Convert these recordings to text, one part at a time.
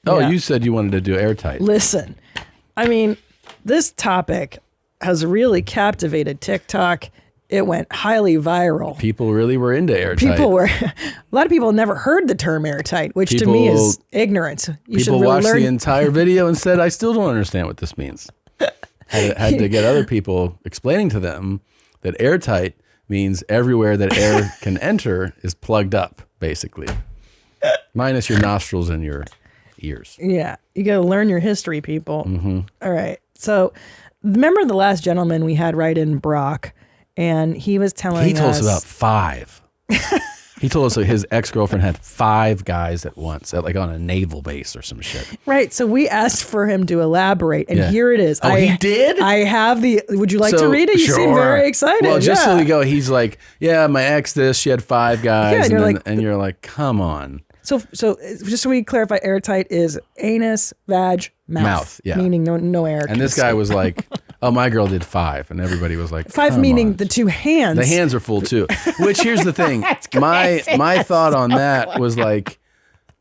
Oh, you said you wanted to do Airtight. Listen, I mean, this topic has really captivated TikTok. It went highly viral. People really were into Airtight. A lot of people never heard the term Airtight, which to me is ignorance. People watched the entire video and said, I still don't understand what this means. Had to get other people explaining to them that Airtight means everywhere that air can enter is plugged up, basically. Minus your nostrils and your ears. Yeah. You got to learn your history, people. All right. So remember the last gentleman we had right in, Brock, and he was telling us. He told us about 5. He told us that his ex-girlfriend had 5 guys at once, like on a naval base or some shit. Right. So we asked for him to elaborate, and here it is. Oh, he did? I have the. Would you like to read it? You seem very excited. Well, just so we go, he's like, yeah, my ex this, she had 5 guys. Yeah, and you're like, come on. So just so we clarify, Airtight is anus, vag, mouth. Yeah. Meaning no air. And this guy was like, oh, my girl did 5. And everybody was like, 5 meaning the 2 hands. The hands are full too. Which here's the thing. My thought on that was like,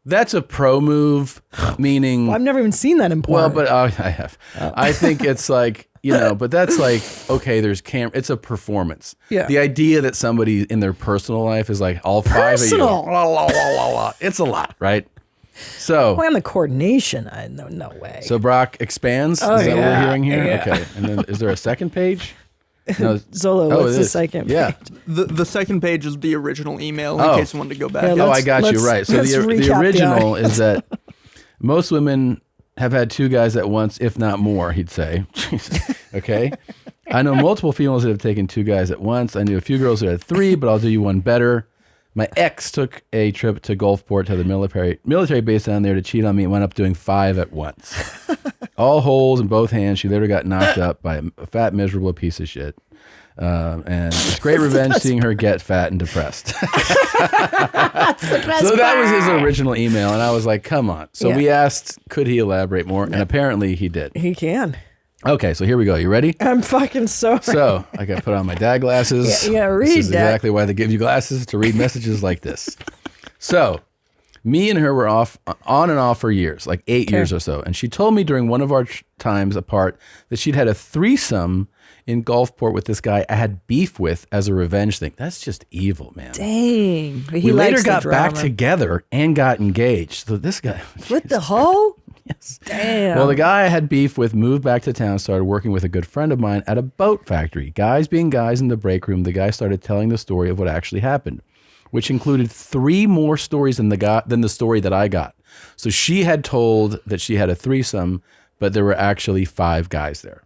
that's a pro move, meaning. Well, I've never even seen that in porn. Well, but I have. I think it's like, but that's like, okay, there's it's a performance. Yeah. The idea that somebody in their personal life is like all 5 of you. It's a lot, right? So. Well, on the coordination, no way. So Brock expands. Is that what we're hearing here? Yeah. Okay. And then is there a second page? No. Zolo, what's the second page? Yeah. The second page is the original email in case you wanted to go back. Yeah, I got you right. So the original is that most women have had 2 guys at once, if not more, he'd say. Okay. I know multiple females that have taken 2 guys at once. I knew a few girls that had 3, but I'll do you one better. My ex took a trip to Gulfport to the military base down there to cheat on me and went up doing 5 at once. All holes in both hands. She literally got knocked up by a fat, miserable piece of shit. And it's great revenge seeing her get fat and depressed. That's the best So that was his original email. And I was like, come on. So we asked, could he elaborate more? And apparently he did. He can. Okay, so here we go. You ready? I'm fucking sorry. So I got to put on my dad glasses. Yeah, read This is that. exactly why they give you glasses, to read messages like this. So me and her were on and off for years, like 8 years or so. And she told me during one of our times apart that she'd had a threesome in Gulfport with this guy I had beef with as a revenge thing. That's just evil, man. Dang. We later got back together and got engaged. So this guy. With the hoe? Yes. Damn. Well, the guy I had beef with moved back to town, started working with a good friend of mine at a boat factory. Guys being guys in the break room, the guy started telling the story of what actually happened, which included 3 more stories than the story that I got. So she had told that she had a threesome, but there were actually 5 guys there.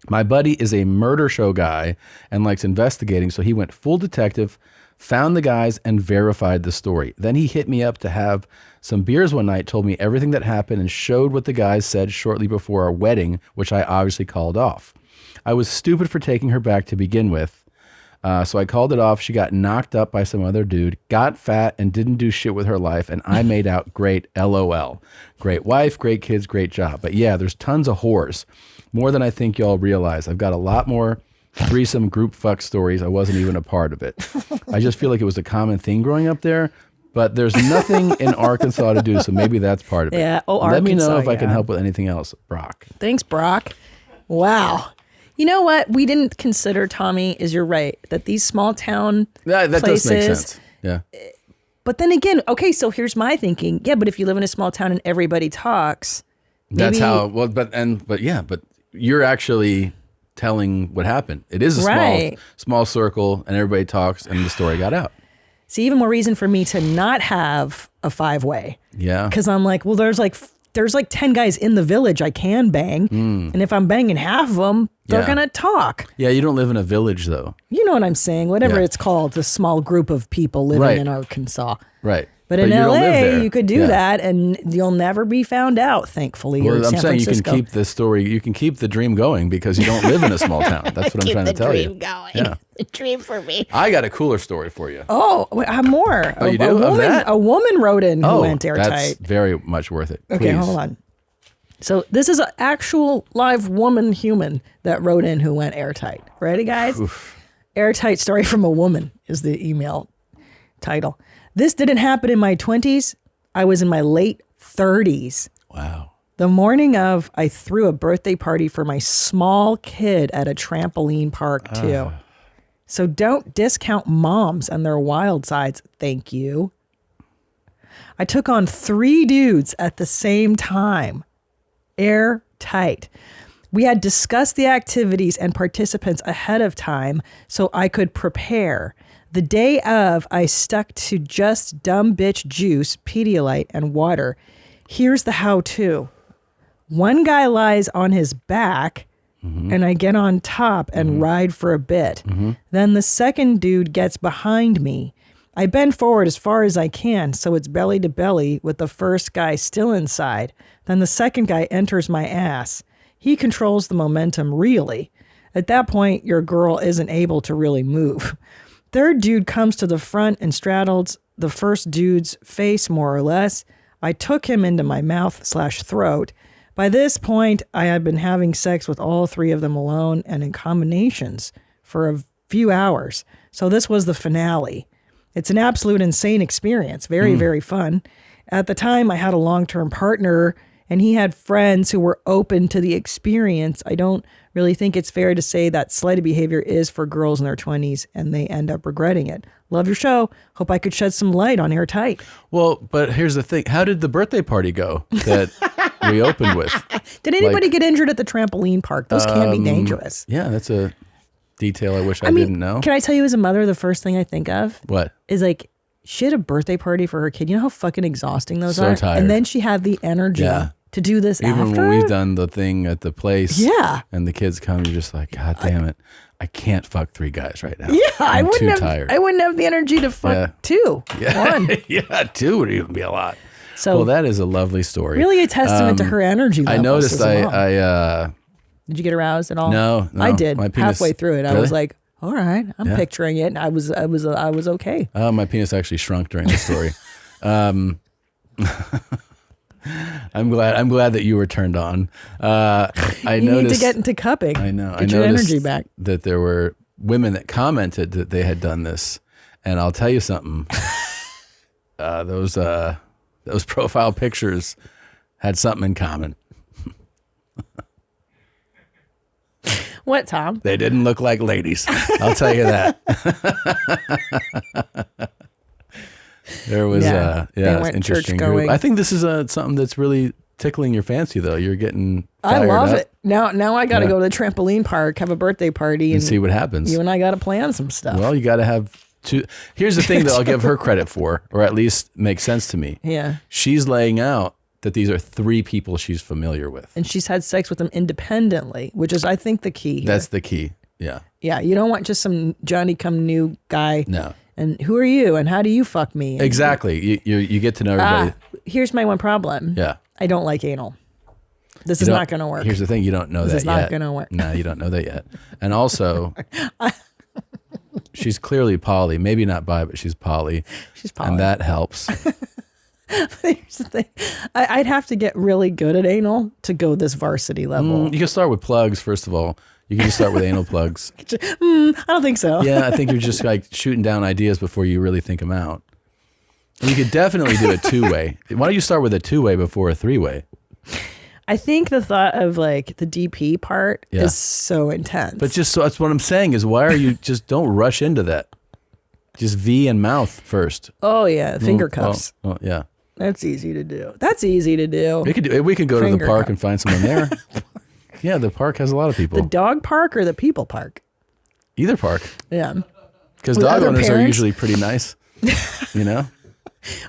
My buddy is a murder show guy and likes investigating, so he went full detective, found the guys, and verified the story. Then he hit me up to have some beers one night, told me everything that happened, and showed what the guys said shortly before our wedding, which I obviously called off. I was stupid for taking her back to begin with, so I called it off. She got knocked up by some other dude, got fat, and didn't do shit with her life, and I made out great, LOL. Great wife, great kids, great job. But yeah, there's tons of whores. More than I think y'all realize. I've got a lot more threesome group fuck stories. I wasn't even a part of it. I just feel like it was a common thing growing up there, but there's nothing in Arkansas to do, so maybe that's part of it. Yeah. Let me know if I can help with anything else, Brock. Thanks, Brock. Wow. You know what? We didn't consider, Tommy, is you're right, that these small town that places, does make sense. Yeah. But then again, okay, so here's my thinking. Yeah, but if you live in a small town and everybody talks, that's how, but you're actually telling what happened. It is a small circle and everybody talks and the story got out. See, even more reason for me to not have a 5-way. Yeah. Because I'm like, well, there's like 10 guys in the village I can bang. And if I'm banging half of them, they're going to talk. Yeah, you don't live in a village though. You know what I'm saying? Whatever it's called, the small group of people living in Arkansas. Right. But in LA, you could do that and you'll never be found out, thankfully. Well, I'm saying you can keep the story, you can keep the dream going because you don't live in a small town. That's what I'm trying to tell you. Keep the dream going. Yeah. The dream for me. I got a cooler story for you. Oh, wait, I have more. Oh, you do? A woman wrote in who went Airtight. That's very much worth it. Okay, Please. hold on. So this is an actual live woman human that wrote in who went Airtight. Ready, guys? Oof. Airtight story from a woman is the email title. This didn't happen in my 20s. I was in my late 30s. Wow. The morning of, I threw a birthday party for my small kid at a trampoline park too. So don't discount moms and their wild sides. Thank you. I took on 3 dudes at the same time. Airtight. We had discussed the activities and participants ahead of time so I could prepare. The day of, I stuck to just dumb bitch juice, Pedialyte, and water. Here's the how-to. One guy lies on his back, and I get on top and ride for a bit. Then the second dude gets behind me. I bend forward as far as I can, so it's belly to belly with the first guy still inside. Then the second guy enters my ass. He controls the momentum, really. At that point, your girl isn't able to really move. Third dude comes to the front and straddles the first dude's face, more or less. I took him into my mouth/throat. By this point, I had been having sex with all 3 of them alone and in combinations for a few hours. So this was the finale. It's an absolute insane experience. Very, very fun. At the time, I had a long-term partner, and he had friends who were open to the experience. I don't really think it's fair to say that slighted behavior is for girls in their 20s, and they end up regretting it. Love your show. Hope I could shed some light on Airtight. Well, but here's the thing. How did the birthday party go that we opened with? Did anybody get injured at the trampoline park? Those can be dangerous. Yeah, that's a detail I wish I didn't know. Can I tell you as a mother, the first thing I think of What? is like, she had a birthday party for her kid. You know how fucking exhausting those So are? tired. And then she had the energy to do this Even after. when we've done the thing at the place, Yeah. and the kids come, you're just like, God damn it, I can't fuck 3 guys right now. Yeah, I'm I too wouldn't have. tired. I wouldn't have the energy to fuck 2. Yeah, 1. yeah, 2 would even be a lot. So Well, that is a lovely story. really a testament to her energy I levels noticed as a mom. Did you get aroused at all? No, I did. my penis- Halfway through it, I Really? was like, all right, I'm Yeah. picturing it. I was okay. My penis actually shrunk during the story. I'm glad that you were turned on. I You noticed need to get into cupping. I know. Get I your noticed energy back. that there were women that commented that they had done this, and I'll tell you something. Those profile pictures had something in common. What, Tom? They didn't look like ladies. I'll tell you that. There was Yeah, they it's weren't interesting group. church-going. I think this is something that's really tickling your fancy, though. You're getting I fired love up it. Now I got to Yeah. go to the trampoline park, have a birthday party, and see what happens. you and I got to plan some stuff. Well, you got to have 2. Here's the thing that I'll give her credit for, or at least makes sense to me. Yeah. She's laying out that these are 3 people she's familiar with. And she's had sex with them independently, which is, I think, the key here. That's the key. Yeah. Yeah, you don't want just some Johnny-come-new guy. No. And who are you? And how do you fuck me? And Exactly. You get to know everybody. here's my one problem. Yeah. I don't like anal. This You is don't- not going to work. Here's the thing. You don't know This that is not yet. gonna work. No, you don't know that yet. And also, she's clearly poly. Maybe not bi, but she's poly. She's poly. And that helps. Here's the thing. I'd have to get really good at anal to go this varsity level. You can start with plugs, first of all. You can just start with anal plugs. I don't think so. Yeah, I think you're just like shooting down ideas before you really think them out. And you could definitely do a 2-way. Why don't you start with a 2-way before a 3-way? I think the thought of like the DP part Yeah. is so intense. But just so that's what I'm saying is why are you just don't rush into that. Just V and mouth first. oh yeah, finger cuffs. Oh, yeah. That's easy to do. That's easy to do. We could go to the Finger park cuff. and find someone there. Yeah, the park has a lot of people. The dog park or the people park? Either park. Yeah. Because With dog other owners are parents? usually pretty nice. You know?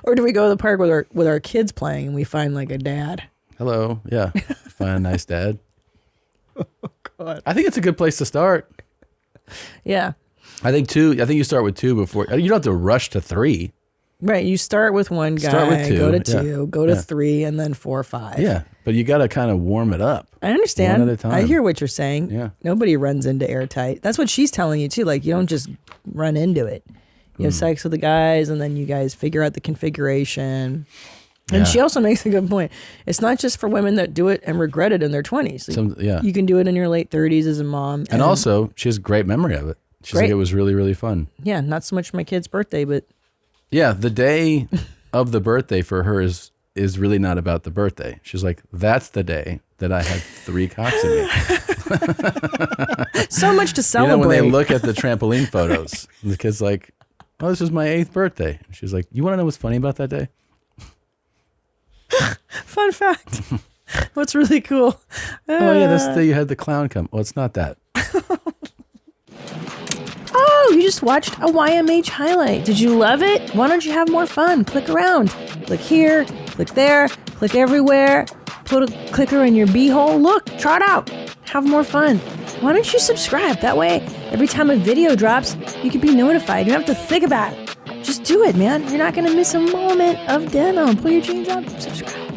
Or do we go to the park with our kids playing and we find like a dad? Hello. Yeah. Find a nice dad. Oh God. I think it's a good place to start. Yeah. I think you start with 2 before you don't have to rush to 3. Right. You start with one guy, Start with 2, go to yeah. 2, go to Yeah. 3, and then 4, 5. Yeah. But you got to kind of warm it up. I understand. One at a time. I hear what you're saying. Yeah. Nobody runs into Airtight. That's what she's telling you too. Like you don't just run into it. You have sex with the guys and then you guys figure out the configuration. And Yeah. she also makes a good point. It's not just for women that do it and regret it in their 20s. Yeah. You can do it in your late 30s as a mom. And also, she has great memory of it. She's like, Great. it was really, really fun. yeah, not so much my kid's birthday, but Yeah, the day of the birthday for her is is really not about the birthday. She's like, that's the day that I had 3 cocks in me. So much to celebrate. When they look at the trampoline photos, the kid's like, oh, this is my 8th birthday. She's like, you want to know what's funny about that day? Fun fact. What's really cool. Oh, yeah, this day you had the clown come. Well, it's not that. Oh, you just watched a YMH highlight. Did you love it? Why don't you have more fun? Click around. Click here, click there, click everywhere. Put a clicker in your beehole. Look, try it out. Have more fun. Why don't you subscribe? That way, every time a video drops, you can be notified. You don't have to think about it. Just do it, man. You're not going to miss a moment of denim. Pull your jeans up, subscribe.